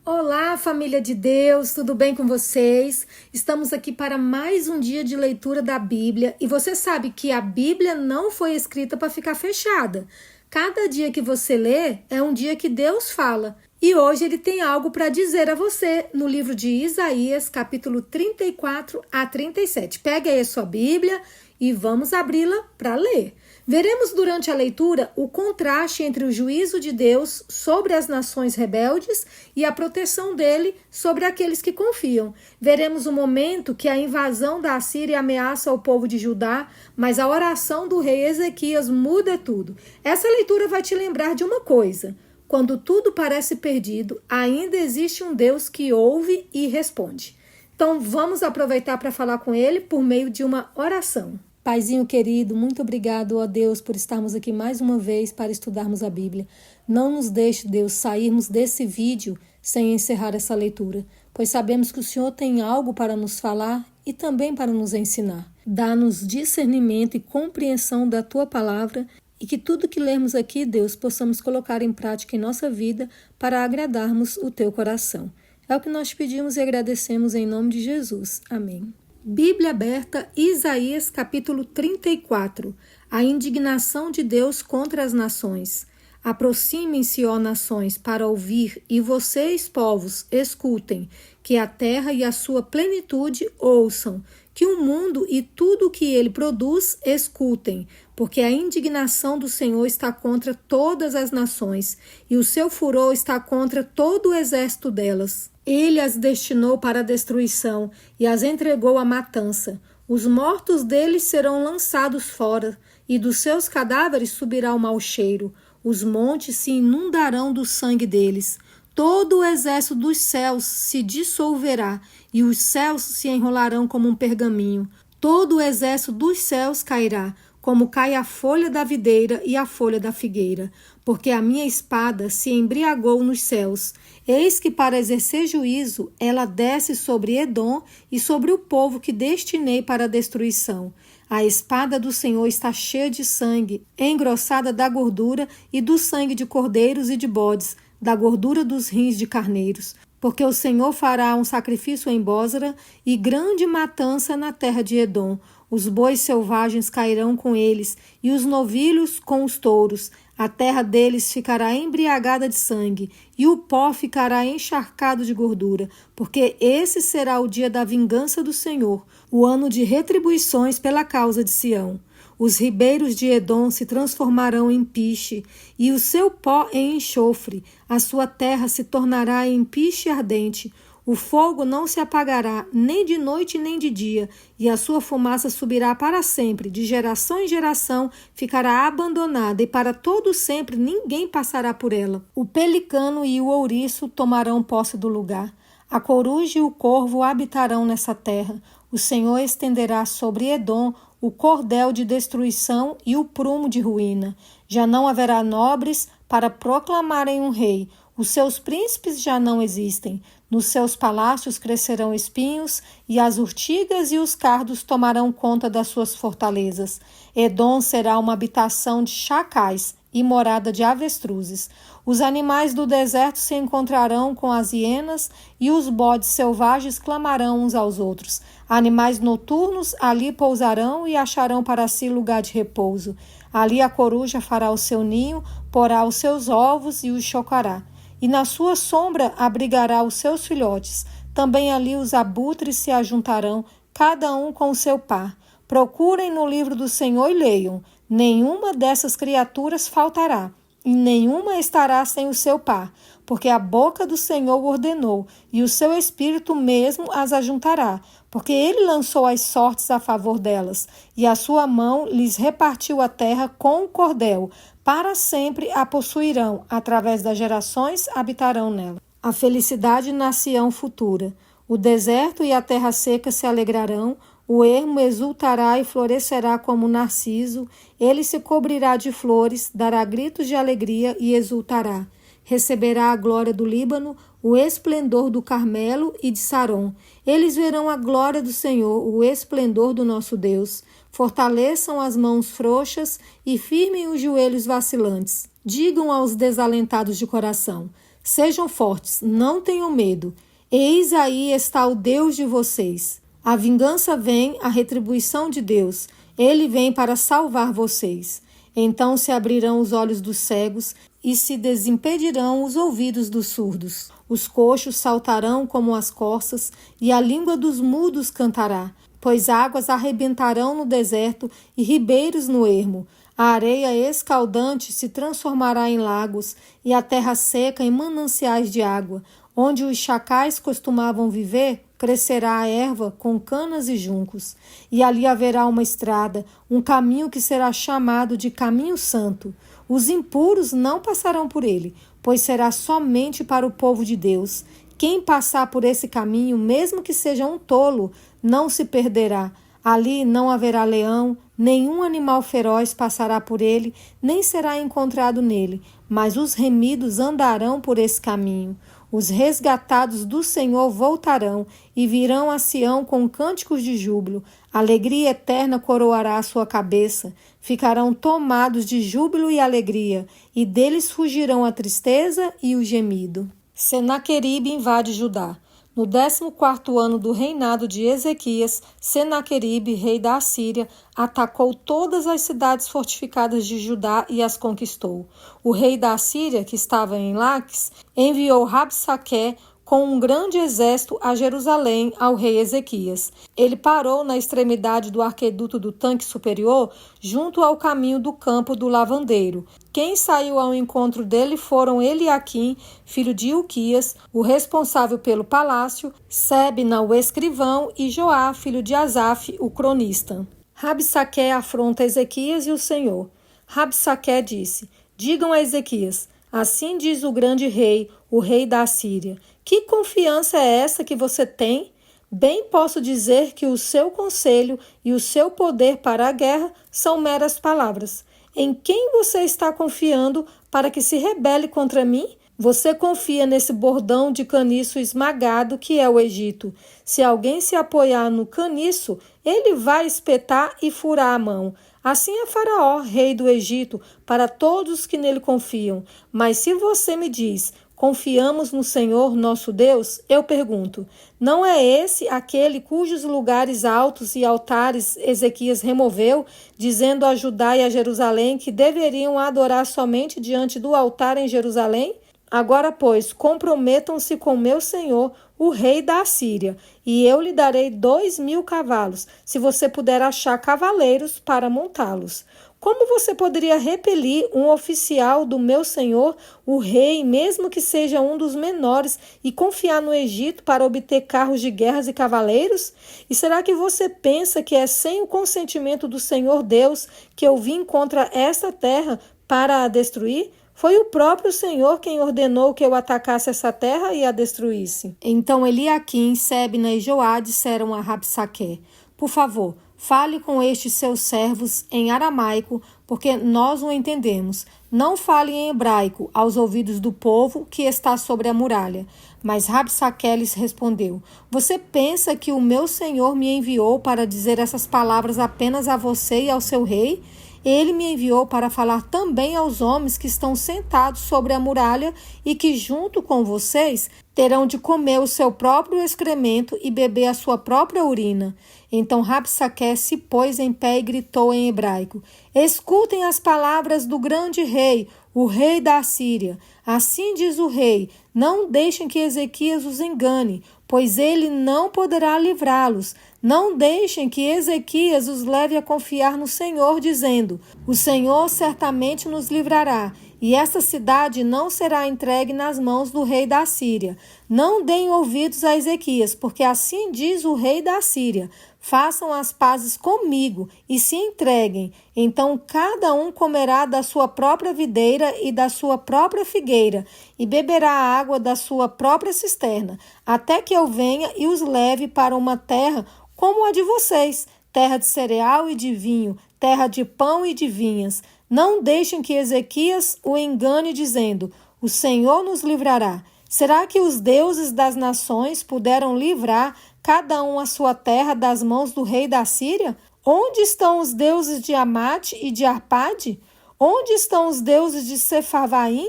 Olá, família de Deus, tudo bem com vocês? Estamos aqui para mais um dia de leitura da Bíblia e você sabe que a Bíblia não foi escrita para ficar fechada. Cada dia que você lê é um dia que Deus fala. E hoje ele tem algo para dizer a você no livro de Isaías, capítulo 34 a 37. Pega aí a sua Bíblia e vamos abri-la para ler. Veremos durante a leitura o contraste entre o juízo de Deus sobre as nações rebeldes e a proteção dele sobre aqueles que confiam. Veremos o momento que a invasão da Assíria ameaça o povo de Judá, mas a oração do rei Ezequias muda tudo. Essa leitura vai te lembrar de uma coisa: quando tudo parece perdido, ainda existe um Deus que ouve e responde. Então vamos aproveitar para falar com ele por meio de uma oração. Paizinho querido, muito obrigado, ó Deus, por estarmos aqui mais uma vez para estudarmos a Bíblia. Não nos deixe, Deus, sairmos desse vídeo sem encerrar essa leitura, pois sabemos que o Senhor tem algo para nos falar e também para nos ensinar. Dá-nos discernimento e compreensão da Tua palavra e que tudo que lermos aqui, Deus, possamos colocar em prática em nossa vida para agradarmos o Teu coração. É o que nós pedimos e agradecemos em nome de Jesus. Amém. Bíblia aberta, Isaías capítulo 34. A indignação de Deus contra as nações. Aproximem-se, ó nações, para ouvir, e vocês, povos, escutem, que a terra e a sua plenitude ouçam, que o mundo e tudo o que ele produz escutem, porque a indignação do Senhor está contra todas as nações, e o seu furor está contra todo o exército delas. Ele as destinou para a destruição e as entregou à matança. Os mortos deles serão lançados fora, e dos seus cadáveres subirá o mau cheiro. Os montes se inundarão do sangue deles. Todo o exército dos céus se dissolverá, e os céus se enrolarão como um pergaminho. Todo o exército dos céus cairá, como cai a folha da videira e a folha da figueira, porque a minha espada se embriagou nos céus. Eis que para exercer juízo, ela desce sobre Edom e sobre o povo que destinei para a destruição. A espada do Senhor está cheia de sangue, engrossada da gordura e do sangue de cordeiros e de bodes, da gordura dos rins de carneiros. Porque o Senhor fará um sacrifício em Bósra e grande matança na terra de Edom. Os bois selvagens cairão com eles, e os novilhos com os touros. A terra deles ficará embriagada de sangue, e o pó ficará encharcado de gordura, porque esse será o dia da vingança do Senhor, o ano de retribuições pela causa de Sião. Os ribeiros de Edom se transformarão em piche, e o seu pó em enxofre. A sua terra se tornará em piche ardente. O fogo não se apagará, nem de noite nem de dia, e a sua fumaça subirá para sempre, de geração em geração ficará abandonada, e para todo sempre ninguém passará por ela. O pelicano e o ouriço tomarão posse do lugar. A coruja e o corvo habitarão nessa terra. O Senhor estenderá sobre Edom o cordel de destruição e o prumo de ruína. Já não haverá nobres para proclamarem um rei. Os seus príncipes já não existem. Nos seus palácios crescerão espinhos, e as urtigas e os cardos tomarão conta das suas fortalezas. Edom será uma habitação de chacais e morada de avestruzes. Os animais do deserto se encontrarão com as hienas, e os bodes selvagens clamarão uns aos outros. Animais noturnos ali pousarão e acharão para si lugar de repouso. Ali a coruja fará o seu ninho, porá os seus ovos e os chocará. E na sua sombra abrigará os seus filhotes. Também ali os abutres se ajuntarão, cada um com o seu par. Procurem no livro do Senhor e leiam. Nenhuma dessas criaturas faltará, e nenhuma estará sem o seu par, porque a boca do Senhor ordenou, e o seu espírito mesmo as ajuntará, porque ele lançou as sortes a favor delas, e a sua mão lhes repartiu a terra com o cordel. Para sempre a possuirão, através das gerações habitarão nela. A felicidade na Sião futura. O deserto e a terra seca se alegrarão, o ermo exultará e florescerá como narciso, ele se cobrirá de flores, dará gritos de alegria e exultará. Receberá a glória do Líbano, o esplendor do Carmelo e de Saron. Eles verão a glória do Senhor, o esplendor do nosso Deus. Fortaleçam as mãos frouxas e firmem os joelhos vacilantes. Digam aos desalentados de coração: Sejam fortes, não tenham medo. Eis aí está o Deus de vocês. A vingança vem, a retribuição de Deus. Ele vem para salvar vocês. Então se abrirão os olhos dos cegos e se desimpedirão os ouvidos dos surdos. Os coxos saltarão como as corças e a língua dos mudos cantará, pois águas arrebentarão no deserto e ribeiros no ermo. A areia escaldante se transformará em lagos e a terra seca em mananciais de água. Onde os chacais costumavam viver, crescerá a erva com canas e juncos. E ali haverá uma estrada, um caminho que será chamado de caminho santo. Os impuros não passarão por ele, pois será somente para o povo de Deus. Quem passar por esse caminho, mesmo que seja um tolo, não se perderá. Ali não haverá leão, nenhum animal feroz passará por ele, nem será encontrado nele, mas os remidos andarão por esse caminho. Os resgatados do Senhor voltarão e virão a Sião com cânticos de júbilo. Alegria eterna coroará a sua cabeça. Ficarão tomados de júbilo e alegria, e deles fugirão a tristeza e o gemido. Senaqueribe invade Judá. No 14º ano do reinado de Ezequias, Senaqueribe, rei da Assíria, atacou todas as cidades fortificadas de Judá e as conquistou. O rei da Assíria, que estava em Laques, enviou Rabsaqué com um grande exército a Jerusalém ao rei Ezequias. Ele parou na extremidade do arqueduto do tanque superior, junto ao caminho do campo do lavandeiro. Quem saiu ao encontro dele foram Eliaquim, filho de Ilquias, o responsável pelo palácio, Sebna, o escrivão, e Joá, filho de Asaf, o cronista. Rabsaqué afronta Ezequias e o Senhor. Rabsaqué disse: digam a Ezequias, assim diz o grande rei, o rei da Assíria: que confiança é essa que você tem? Bem posso dizer que o seu conselho e o seu poder para a guerra são meras palavras. Em quem você está confiando para que se rebele contra mim? Você confia nesse bordão de caniço esmagado que é o Egito. Se alguém se apoiar no caniço, ele vai espetar e furar a mão. Assim é Faraó, rei do Egito, para todos que nele confiam. Mas se você me diz: confiamos no Senhor nosso Deus, eu pergunto: não é esse aquele cujos lugares altos e altares Ezequias removeu, dizendo a Judá e a Jerusalém que deveriam adorar somente diante do altar em Jerusalém? Agora, pois, comprometam-se com meu senhor, o rei da Assíria, e eu lhe darei 2.000 cavalos, se você puder achar cavaleiros para montá-los. Como você poderia repelir um oficial do meu senhor, o rei, mesmo que seja um dos menores, e confiar no Egito para obter carros de guerras e cavaleiros? E será que você pensa que é sem o consentimento do Senhor Deus que eu vim contra esta terra para a destruir? Foi o próprio Senhor quem ordenou que eu atacasse essa terra e a destruísse. Então Eliaquim, Sebna e Joá disseram a Rabsaqué: por favor, fale com estes seus servos em aramaico, porque nós o entendemos. Não fale em hebraico aos ouvidos do povo que está sobre a muralha. Mas Rabsaqué lhes respondeu: você pensa que o meu senhor me enviou para dizer essas palavras apenas a você e ao seu rei? Ele me enviou para falar também aos homens que estão sentados sobre a muralha e que, junto com vocês, terão de comer o seu próprio excremento e beber a sua própria urina. Então Rabsaqué se pôs em pé e gritou em hebraico: escutem as palavras do grande rei, o rei da Assíria. Assim diz o rei: não deixem que Ezequias os engane, pois ele não poderá livrá-los. Não deixem que Ezequias os leve a confiar no Senhor, dizendo: o Senhor certamente nos livrará, e esta cidade não será entregue nas mãos do rei da Assíria. Não deem ouvidos a Ezequias, porque assim diz o rei da Assíria: façam as pazes comigo e se entreguem. Então cada um comerá da sua própria videira e da sua própria figueira, e beberá a água da sua própria cisterna, até que eu venha e os leve para uma terra como a de vocês, terra de cereal e de vinho, terra de pão e de vinhas. Não deixem que Ezequias o engane dizendo: o Senhor nos livrará. Será que os deuses das nações puderam livrar cada um a sua terra das mãos do rei da Síria? Onde estão os deuses de Amate e de Arpade? Onde estão os deuses de Sefarvaim?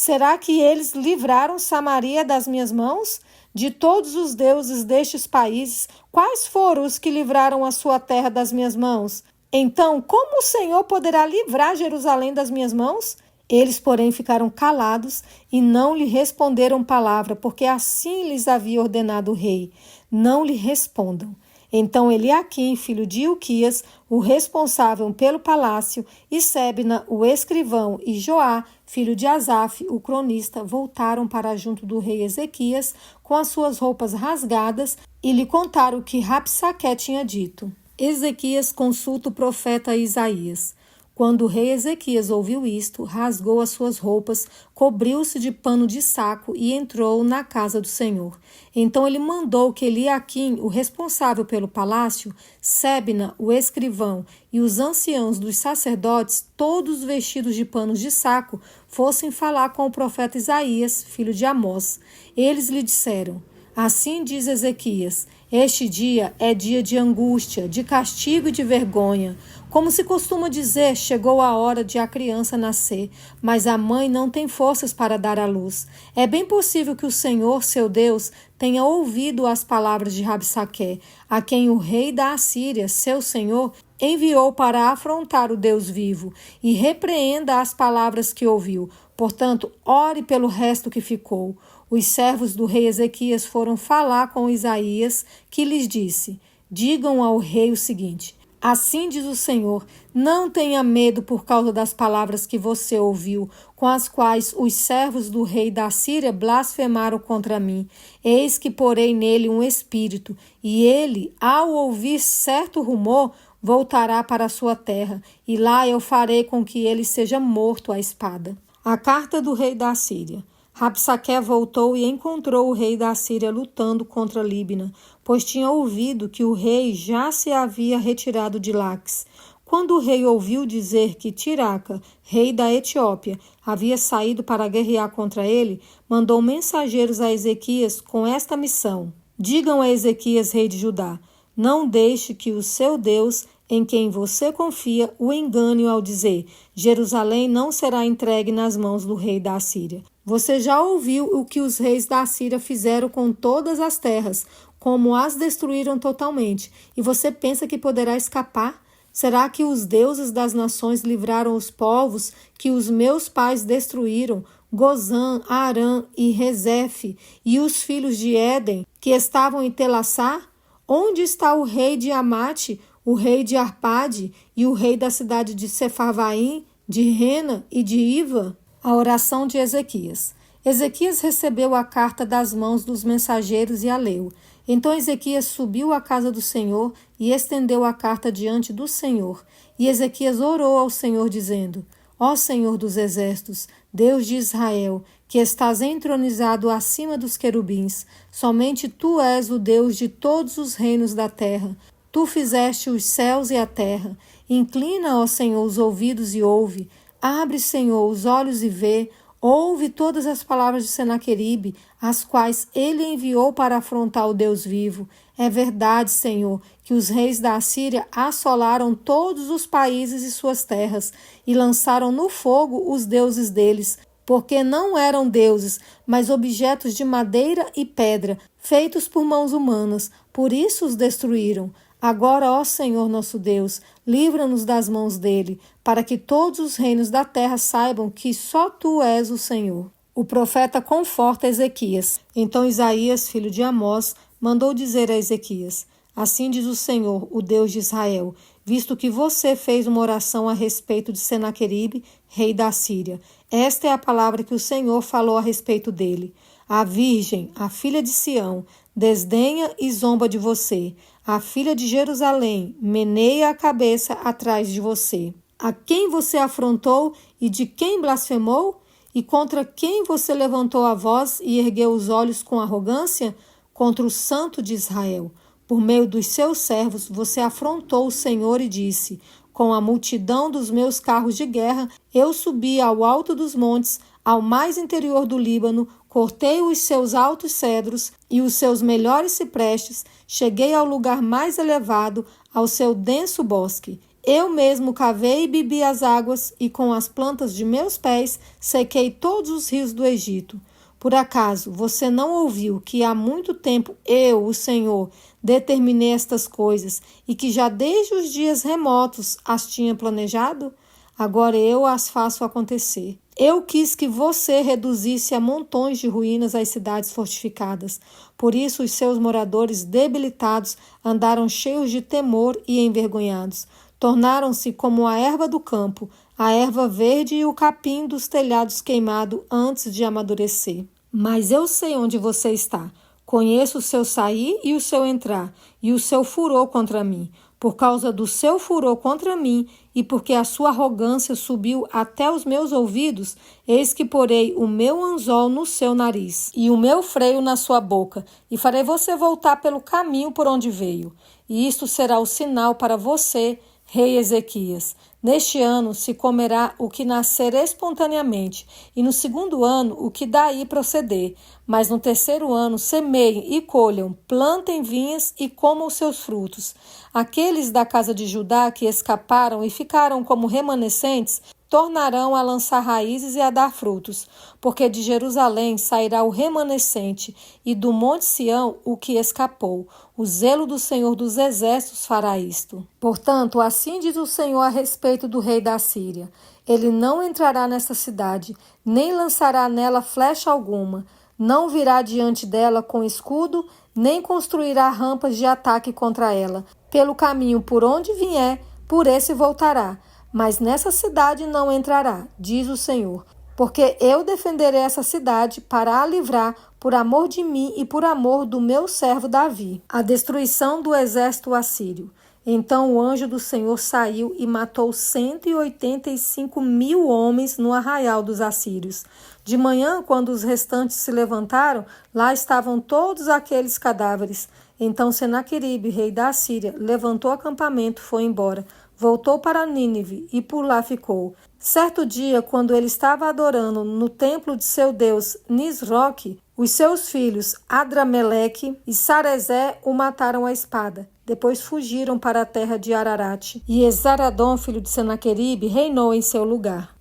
Será que eles livraram Samaria das minhas mãos? De todos os deuses destes países, quais foram os que livraram a sua terra das minhas mãos? Então, como o Senhor poderá livrar Jerusalém das minhas mãos? Eles, porém, ficaram calados e não lhe responderam palavra, porque assim lhes havia ordenado o rei. Não lhe respondam. Então Eliaquim, filho de Ilquias, o responsável pelo palácio, e Sebna, o escrivão, e Joá, filho de Asaf, o cronista, voltaram para junto do rei Ezequias com as suas roupas rasgadas e lhe contaram o que Rabsaqué tinha dito. Ezequias consulta o profeta Isaías. Quando o rei Ezequias ouviu isto, rasgou as suas roupas, cobriu-se de pano de saco e entrou na casa do Senhor. Então ele mandou que Eliaquim, o responsável pelo palácio, Sebna, o escrivão, e os anciãos dos sacerdotes, todos vestidos de panos de saco, fossem falar com o profeta Isaías, filho de Amós. Eles lhe disseram: assim diz Ezequias, este dia é dia de angústia, de castigo e de vergonha. Como se costuma dizer, chegou a hora de a criança nascer, mas a mãe não tem forças para dar à luz. É bem possível que o Senhor, seu Deus, tenha ouvido as palavras de Rabsaqué, a quem o rei da Assíria, seu senhor, enviou para afrontar o Deus vivo, e repreenda as palavras que ouviu. Portanto, ore pelo resto que ficou. Os servos do rei Ezequias foram falar com Isaías, que lhes disse: digam ao rei o seguinte: assim diz o Senhor, não tenha medo por causa das palavras que você ouviu, com as quais os servos do rei da Síria blasfemaram contra mim. Eis que porei nele um espírito, e ele, ao ouvir certo rumor, voltará para a sua terra, e lá eu farei com que ele seja morto à espada. A carta do rei da Síria. Rabsaqué voltou e encontrou o rei da Síria lutando contra Líbina, pois tinha ouvido que o rei já se havia retirado de Laques. Quando o rei ouviu dizer que Tiraca, rei da Etiópia, havia saído para guerrear contra ele, mandou mensageiros a Ezequias com esta missão: digam a Ezequias, rei de Judá, não deixe que o seu Deus, em quem você confia, o engane ao dizer: Jerusalém não será entregue nas mãos do rei da Assíria. Você já ouviu o que os reis da Assíria fizeram com todas as terras, como as destruíram totalmente, e você pensa que poderá escapar? Será que os deuses das nações livraram os povos que os meus pais destruíram, Gozã, Arã e Rezefe, e os filhos de Éden, que estavam em Telassar? Onde está o rei de Amate, o rei de Arpade e o rei da cidade de Sefarvaim, de Rena e de Iva? A oração de Ezequias. Ezequias recebeu a carta das mãos dos mensageiros e a leu. Então Ezequias subiu à casa do Senhor e estendeu a carta diante do Senhor. E Ezequias orou ao Senhor, dizendo: ó Senhor dos exércitos, Deus de Israel, que estás entronizado acima dos querubins, somente tu és o Deus de todos os reinos da terra. Tu fizeste os céus e a terra. Inclina, ó Senhor, os ouvidos e ouve. Abre, Senhor, os olhos e vê. Ouve todas as palavras de Senaqueribe, as quais ele enviou para afrontar o Deus vivo. É verdade, Senhor, que os reis da Assíria assolaram todos os países e suas terras, e lançaram no fogo os deuses deles, porque não eram deuses, mas objetos de madeira e pedra, feitos por mãos humanas. Por isso os destruíram. Agora, ó Senhor nosso Deus, livra-nos das mãos dele, para que todos os reinos da terra saibam que só tu és o Senhor. O profeta conforta Ezequias. Então Isaías, filho de Amós, mandou dizer a Ezequias: assim diz o Senhor, o Deus de Israel, visto que você fez uma oração a respeito de Senaqueribe, rei da Síria. Esta é a palavra que o Senhor falou a respeito dele. A virgem, a filha de Sião, desdenha e zomba de você. A filha de Jerusalém meneia a cabeça atrás de você. A quem você afrontou e de quem blasfemou? E contra quem você levantou a voz e ergueu os olhos com arrogância? Contra o Santo de Israel. Por meio dos seus servos você afrontou o Senhor e disse: com a multidão dos meus carros de guerra, eu subi ao alto dos montes, ao mais interior do Líbano, cortei os seus altos cedros e os seus melhores ciprestes, cheguei ao lugar mais elevado, ao seu denso bosque. Eu mesmo cavei e bebi as águas, e com as plantas de meus pés sequei todos os rios do Egito. Por acaso você não ouviu que há muito tempo eu, o Senhor, determinei estas coisas e que já desde os dias remotos as tinha planejado? Agora eu as faço acontecer. Eu quis que você reduzisse a montões de ruínas as cidades fortificadas. Por isso os seus moradores debilitados andaram cheios de temor e envergonhados. Tornaram-se como a erva do campo, a erva verde e o capim dos telhados queimado antes de amadurecer. Mas eu sei onde você está. Conheço o seu sair e o seu entrar, e o seu furor contra mim. Por causa do seu furor contra mim, e porque a sua arrogância subiu até os meus ouvidos, eis que porei o meu anzol no seu nariz, e o meu freio na sua boca, e farei você voltar pelo caminho por onde veio. E isto será o sinal para você, rei Ezequias. Neste ano se comerá o que nascer espontaneamente, e no segundo ano o que daí proceder. Mas no terceiro ano semeiem e colham, plantem vinhas e comam os seus frutos. Aqueles da casa de Judá que escaparam e ficaram como remanescentes, tornarão a lançar raízes e a dar frutos, porque de Jerusalém sairá o remanescente, e do monte Sião o que escapou. O zelo do Senhor dos Exércitos fará isto. Portanto, assim diz o Senhor a respeito do rei da Síria: ele não entrará nesta cidade, nem lançará nela flecha alguma, não virá diante dela com escudo, nem construirá rampas de ataque contra ela. Pelo caminho por onde vier, por esse voltará. Mas nessa cidade não entrará, diz o Senhor, porque eu defenderei essa cidade para a livrar por amor de mim e por amor do meu servo Davi. A destruição do exército assírio. Então o anjo do Senhor saiu e matou 185.000 homens no arraial dos assírios. De manhã, quando os restantes se levantaram, lá estavam todos aqueles cadáveres. Então Senaqueribe, rei da Assíria, levantou acampamento e foi embora. Voltou para Nínive e por lá ficou. Certo dia, quando ele estava adorando no templo de seu deus Nisroque, os seus filhos Adrameleque e Sarezé o mataram à espada. Depois fugiram para a terra de Ararate, e Esaradom, filho de Senaqueribe, reinou em seu lugar.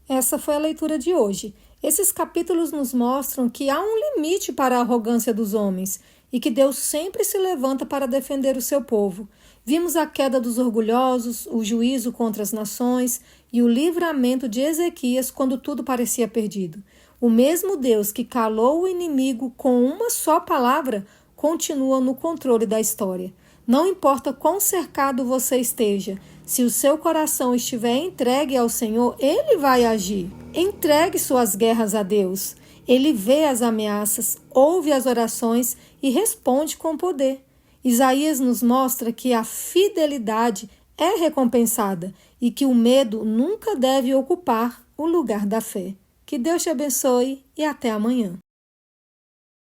Essa foi a leitura de hoje. Esses capítulos nos mostram que há um limite para a arrogância dos homens e que Deus sempre se levanta para defender o seu povo. Vimos a queda dos orgulhosos, o juízo contra as nações e o livramento de Ezequias quando tudo parecia perdido. O mesmo Deus que calou o inimigo com uma só palavra continua no controle da história. Não importa quão cercado você esteja, se o seu coração estiver entregue ao Senhor, Ele vai agir. Entregue suas guerras a Deus. Ele vê as ameaças, ouve as orações e responde com poder. Isaías nos mostra que a fidelidade é recompensada e que o medo nunca deve ocupar o lugar da fé. Que Deus te abençoe e até amanhã.